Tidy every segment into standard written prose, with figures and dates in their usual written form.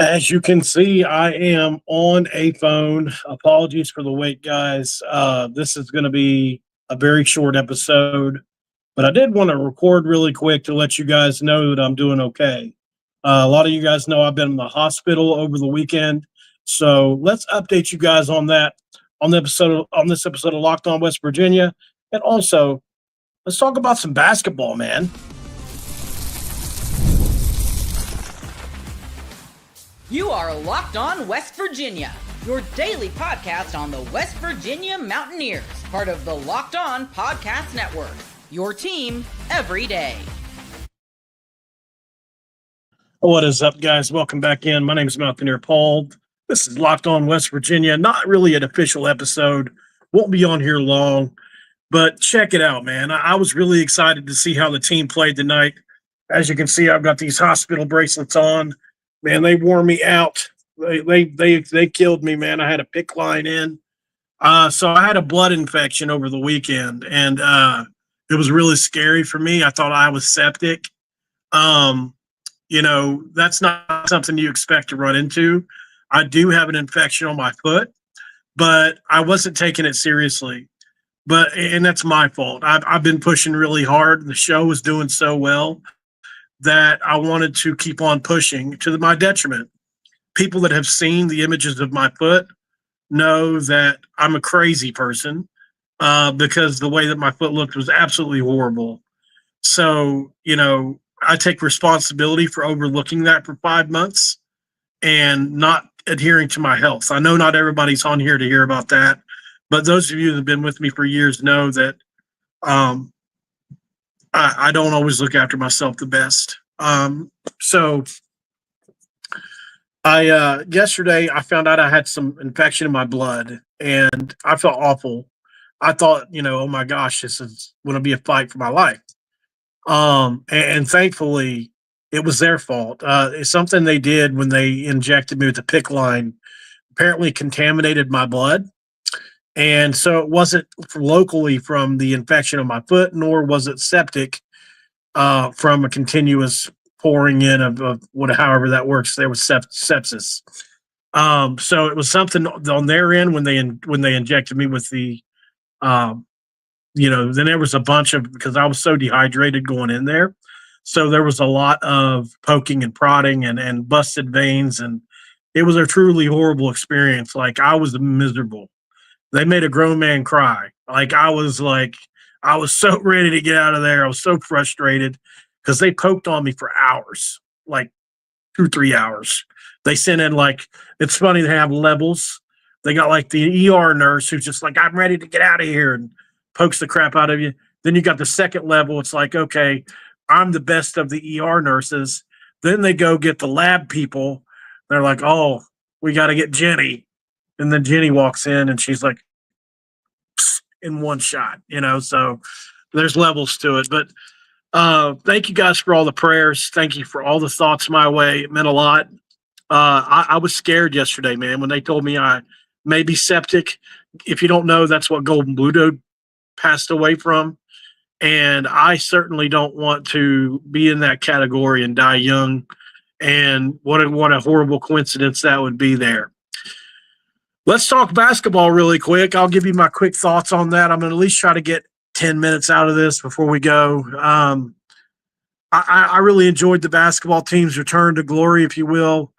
As you can see, I am on a phone. Apologies for the wait, guys. This is going to be a very short episode, but I did want to record really quick to let you guys know that I'm doing okay. A lot of you guys know I've been in the hospital over the weekend, so let's update you guys on that on this episode of Locked On West Virginia, and also let's talk about some basketball, man. You are Locked On West Virginia, your daily podcast on the West Virginia Mountaineers, part of the Locked On Podcast Network, your team every day. What is up, guys? Welcome back in. My name is Mountaineer Paul. This is Locked On West Virginia. Not really an official episode. Won't be on here long, but check it out, man. I was really excited to see how the team played tonight. As you can see, I've got these hospital bracelets on. Man, they wore me out. They killed me, man. I had a pick line in. So I had a blood infection over the weekend, and it was really scary for me. I thought I was septic. That's not something you expect to run into. I do have an infection on my foot, but I wasn't taking it seriously. And that's my fault. I've been pushing really hard. The show was doing so well that I wanted to keep on pushing to my detriment. People that have seen the images of my foot know that I'm a crazy person because the way that my foot looked was absolutely horrible. So, I take responsibility for overlooking that for 5 months and not adhering to my health. I know not everybody's on here to hear about that, but those of you that have been with me for years know that I don't always look after myself the best. Yesterday I found out I had some infection in my blood and I felt awful. I thought, oh my gosh, this is going to be a fight for my life. And thankfully it was their fault. It's something they did when they injected me with the pick line, apparently contaminated my blood. And so it wasn't locally from the infection of my foot, nor was it septic from a continuous pouring in of however that works. There was sepsis. So it was something on their end when they injected me with the, then there was a bunch of, because I was so dehydrated going in there. So there was a lot of poking and prodding and busted veins. And it was a truly horrible experience. Like, I was miserable. They made a grown man cry. I was so ready to get out of there. I was so frustrated because they poked on me for hours, like 2-3 hours. They sent in it's funny, they have levels. They got the ER nurse who's just like, I'm ready to get out of here, and pokes the crap out of you. Then you got the second level. It's like, okay, I'm the best of the ER nurses. Then they go get the lab people. They're like, oh, we got to get Jenny. And then Jenny walks in and she's like, in one shot, so there's levels to it. But thank you guys for all the prayers. Thank you for all the thoughts my way. It meant a lot. I was scared yesterday, man, when they told me I may be septic. If you don't know, that's what Golden Bluto passed away from. And I certainly don't want to be in that category and die young. And what a horrible coincidence that would be there. Let's talk basketball really quick. I'll give you my quick thoughts on that. I'm going to at least try to get 10 minutes out of this before we go. I really enjoyed the basketball team's return to glory, if you will.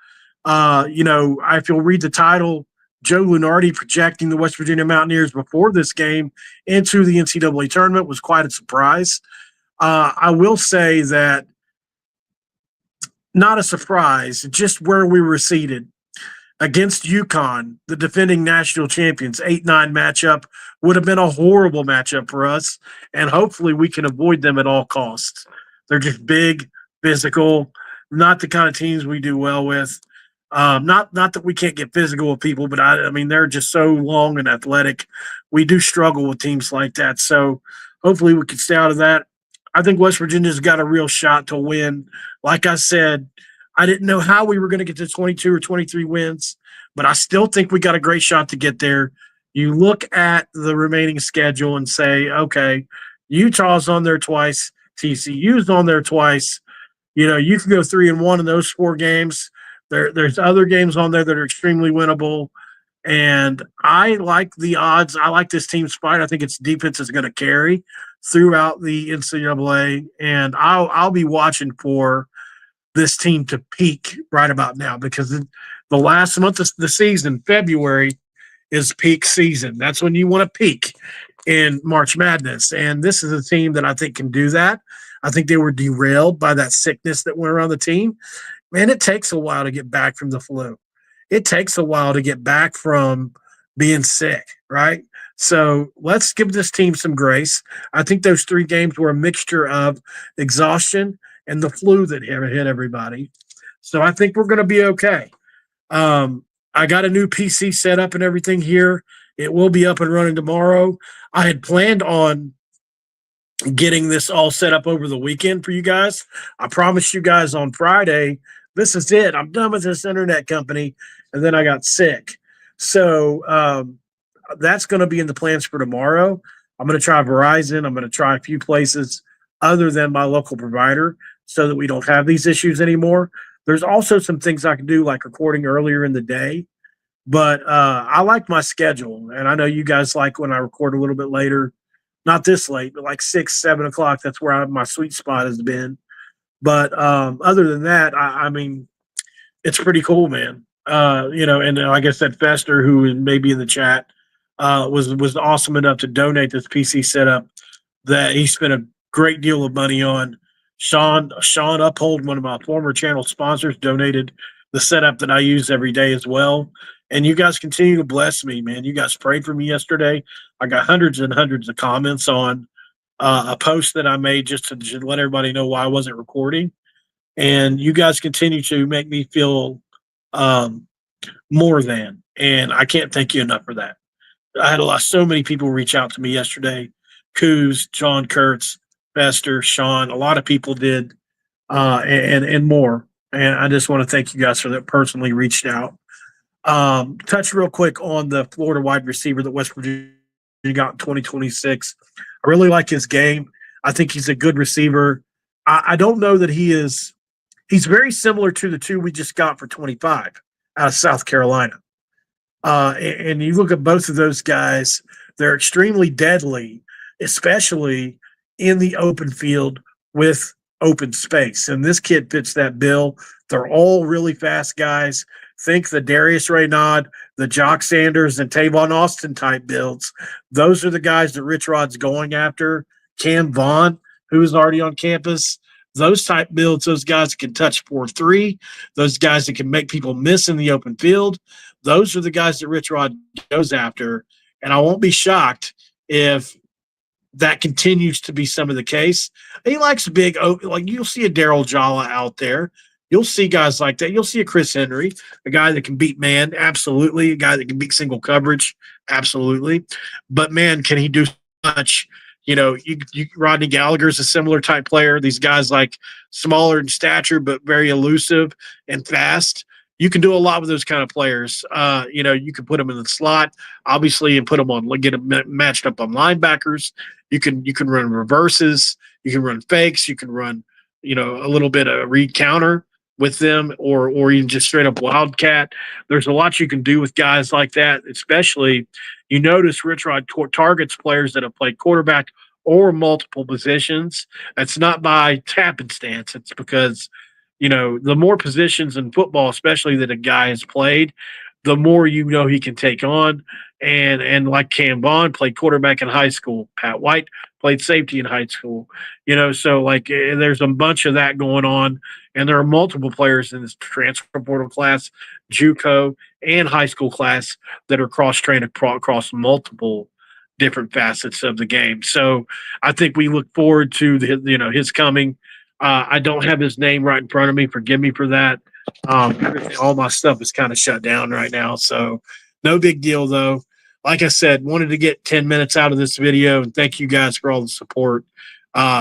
If you'll read the title, Joe Lunardi projecting the West Virginia Mountaineers before this game into the NCAA tournament was quite a surprise. I will say that not a surprise, just where we were seated. Against UConn, the defending national champions, 8-9 matchup would have been a horrible matchup for us, and hopefully we can avoid them at all costs. They're just big, physical, not the kind of teams we do well with. Not that we can't get physical with people, but I mean, they're just so long and athletic. We do struggle with teams like that, so hopefully we can stay out of that. I think West Virginia's got a real shot to win. Like I said, I didn't know how we were going to get to 22 or 23 wins, but I still think we got a great shot to get there. You look at the remaining schedule and say, okay, Utah's on there twice, TCU's on there twice. You can go 3-1 in those 4 games. There's other games on there that are extremely winnable. And I like the odds. I like this team's fight. I think its defense is going to carry throughout the NCAA. And I'll be watching for this team to peak right about now, because the last month of the season, February, is peak season. That's when you want to peak in March Madness. And this is a team that I think can do that. I think they were derailed by that sickness that went around the team. Man, it takes a while to get back from the flu. It takes a while to get back from being sick, right? So let's give this team some grace. I think those 3 games were a mixture of exhaustion and the flu that hit everybody. So I think we're going to be okay. I got a new PC set up and everything here. It will be up and running tomorrow. I had planned on getting this all set up over the weekend for you guys. I promised you guys on Friday, this is it. I'm done with this internet company. And then I got sick. So that's going to be in the plans for tomorrow. I'm going to try Verizon. I'm going to try a few places other than my local provider so that we don't have these issues anymore. There's also some things I can do, like recording earlier in the day. But I like my schedule. And I know you guys like when I record a little bit later. Not this late, but like 6, 7 o'clock. That's where my sweet spot has been. But other than that, I mean, it's pretty cool, man. And like I said, Fester, who may be in the chat, was awesome enough to donate this PC setup that he spent a great deal of money on. Sean Uphold, one of my former channel sponsors, donated the setup that I use every day as well. And you guys continue to bless me, man. You guys prayed for me yesterday. I got hundreds and hundreds of comments on a post that I made just to let everybody know why I wasn't recording. And you guys continue to make me feel more than. And I can't thank you enough for that. I had so many people reach out to me yesterday. Coos, John Kurtz, Fester, Sean, a lot of people did, and more. And I just want to thank you guys for that, personally reached out. Touch real quick on the Florida wide receiver that West Virginia got in 2026. I really like his game. I think he's a good receiver. I don't know that he's very similar to the 2 we just got for 25 out of South Carolina. And you look at both of those guys, they're extremely deadly, especially in the open field with open space. And this kid fits that bill. They're all really fast guys. Think the Darius Raynaud, the Jock Sanders, and Tavon Austin type builds. Those are the guys that Rich Rod's going after. Cam Vaughn, who is already on campus. Those type builds, those guys that can touch 4-3, those guys that can make people miss in the open field. Those are the guys that Rich Rod goes after. And I won't be shocked if that continues to be some of the case. He likes big, like you'll see a Daryl Jalla out there. You'll see guys like that. You'll see a Chris Henry, a guy that can beat man, absolutely. A guy that can beat single coverage, absolutely. But, man, can he do much? Rodney Gallagher's a similar type player. These guys like smaller in stature but very elusive and fast. You can do a lot with those kind of players. You can put them in the slot, obviously, and put them on, get them matched up on linebackers. You can run reverses. You can run fakes. You can run, a little bit of read counter with them, or even just straight up wildcat. There's a lot you can do with guys like that, especially you notice Rich Rod targets players that have played quarterback or multiple positions. That's not by happenstance. It's because, the more positions in football, especially that a guy has played, the more he can take on. And like Cam Vaughn played quarterback in high school. Pat White played safety in high school. So like there's a bunch of that going on. And there are multiple players in this transfer portal class, JUCO, and high school class that are cross-trained across multiple different facets of the game. So I think we look forward to his coming. I don't have his name right in front of me. Forgive me for that. All my stuff is kind of shut down right now. So no big deal, though. Like I said, wanted to get 10 minutes out of this video, and thank you guys for all the support.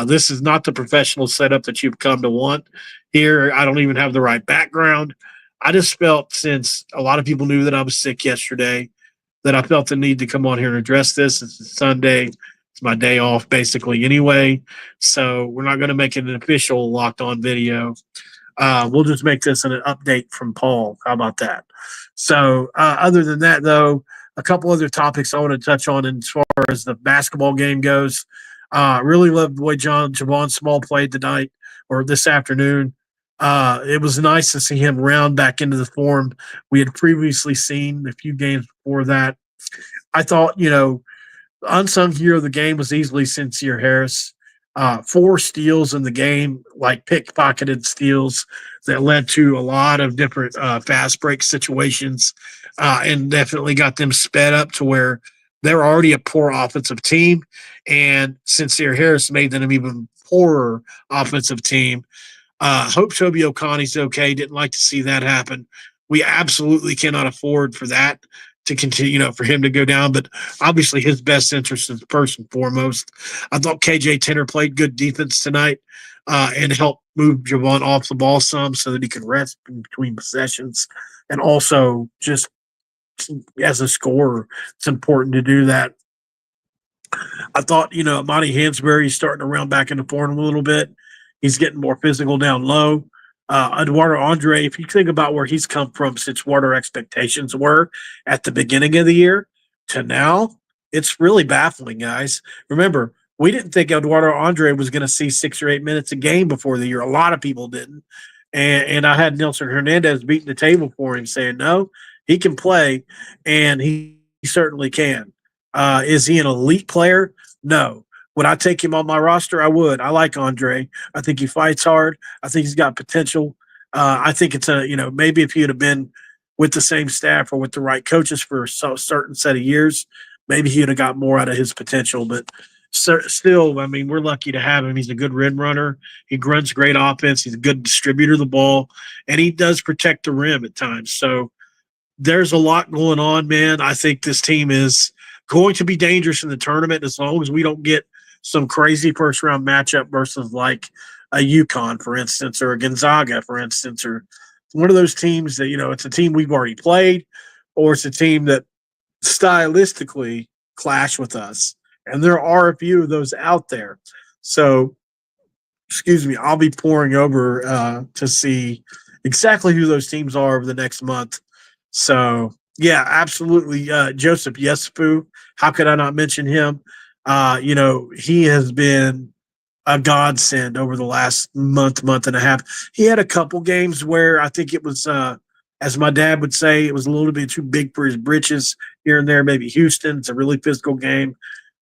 This is not the professional setup that you've come to want here. I don't even have the right background. I just felt, since a lot of people knew that I was sick yesterday, that I felt the need to come on here and address this. It's Sunday. It's my day off basically anyway. So we're not going to make it an official Locked On video. We'll just make this an update from Paul. How about that? So, other than that, though, a couple other topics I want to touch on as far as the basketball game goes. Really loved the way Javon Small played tonight or this afternoon. It was nice to see him round back into the form we had previously seen a few games before that. I thought, unsung hero of the game was easily Sincere Harris. 4 steals in the game, like pickpocketed steals that led to a lot of different fast break situations and definitely got them sped up to where they're already a poor offensive team. And Sincere Harris made them an even poorer offensive team. Hope Toby Okani's okay. Didn't like to see that happen. We absolutely cannot afford for that to continue, for him to go down. But obviously his best interest is first and foremost. I thought KJ Tenner played good defense tonight and helped move Javon off the ball some so that he could rest in between possessions. And also just as a scorer, it's important to do that. I thought, Monty Hansberry's starting to round back into form a little bit. He's getting more physical down low. Eduardo Andre, if you think about where he's come from since what our expectations were at the beginning of the year to now, it's really baffling, guys. Remember, we didn't think Eduardo Andre was going to see 6 or 8 minutes a game before the year. A lot of people didn't. And I had Nelson Hernandez beating the table for him saying, no, he can play, and he certainly can. Is he an elite player? No. Would I take him on my roster? I would. I like Andre. I think he fights hard. I think he's got potential. I think it's maybe if he would have been with the same staff or with the right coaches for a certain set of years, maybe he would have got more out of his potential. But still, I mean, we're lucky to have him. He's a good rim runner. He runs great offense. He's a good distributor of the ball, and he does protect the rim at times. So there's a lot going on, man. I think this team is going to be dangerous in the tournament as long as we don't get some crazy first-round matchup versus like a UConn, for instance, or a Gonzaga, for instance, or one of those teams that, it's a team we've already played, or it's a team that stylistically clash with us. And there are a few of those out there. So, I'll be pouring over to see exactly who those teams are over the next month. So, yeah, absolutely. Joseph Yesufu, how could I not mention him? He has been a godsend over the last month and a half. He had a couple games where I think it was, as my dad would say, it was a little bit too big for his britches here and there. Maybe Houston, it's a really physical game.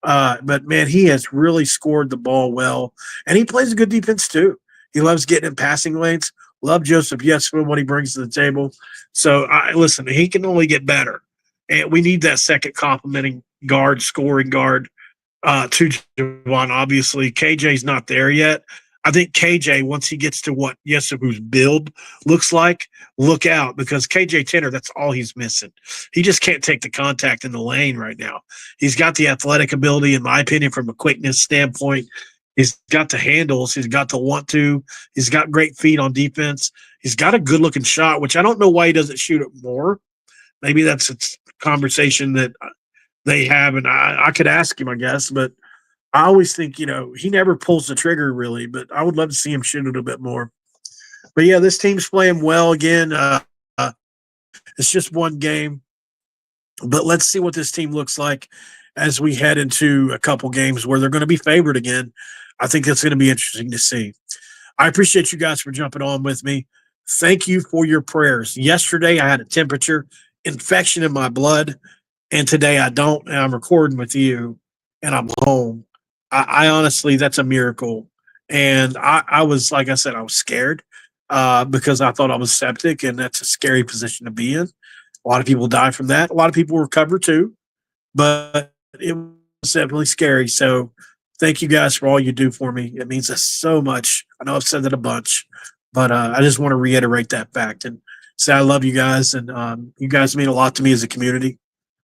But, man, he has really scored the ball well. And he plays a good defense, too. He loves getting in passing lanes. Love Joseph Yesufu, what he brings to the table. So, listen, he can only get better. And we need that second complimenting guard, scoring guard. To Javon, obviously. KJ's not there yet. I think KJ, once he gets to what Yesufu's build looks like, look out, because KJ Tenner, that's all he's missing. He just can't take the contact in the lane right now. He's got the athletic ability, in my opinion, from a quickness standpoint. He's got the handles. He's got the want to. He's got great feet on defense. He's got a good-looking shot, which I don't know why he doesn't shoot it more. Maybe that's a conversation that they have, and I could ask him, I guess, but I always think, he never pulls the trigger really, but I would love to see him shoot it a bit more. But yeah, this team's playing well again. It's just one game, but let's see what this team looks like as we head into a couple games where they're going to be favored again. I think that's going to be interesting to see. I appreciate you guys for jumping on with me. Thank you for your prayers. Yesterday I had a temperature infection in my blood. And today I don't, and I'm recording with you, and I'm home. I honestly, that's a miracle. And I was, like I said, I was scared because I thought I was septic, and that's a scary position to be in. A lot of people die from that. A lot of people recover too, but it was definitely scary. So thank you guys for all you do for me. It means so much. I know I've said that a bunch, but I just want to reiterate that fact and say I love you guys, and you guys mean a lot to me as a community.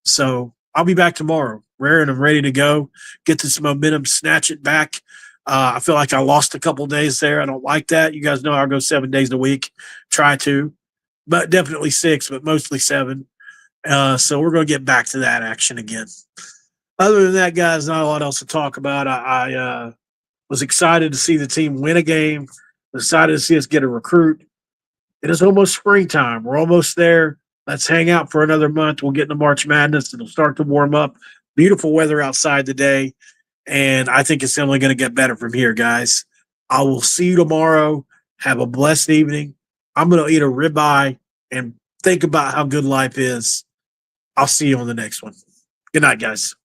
So I'll be back tomorrow, raring and ready to go, get this momentum, snatch it back. I feel like I lost a couple days there. I don't like that. You guys know I go 7 days a week, try to, but definitely 6, but mostly 7. So we're going to get back to that action again. Other than that, guys, not a lot else to talk about. I was excited to see the team win a game, excited to see us get a recruit. It is almost springtime. We're almost there. Let's hang out for another month. We'll get into March Madness. It'll start to warm up. Beautiful weather outside today. And I think it's only going to get better from here, guys. I will see you tomorrow. Have a blessed evening. I'm going to eat a ribeye and think about how good life is. I'll see you on the next one. Good night, guys.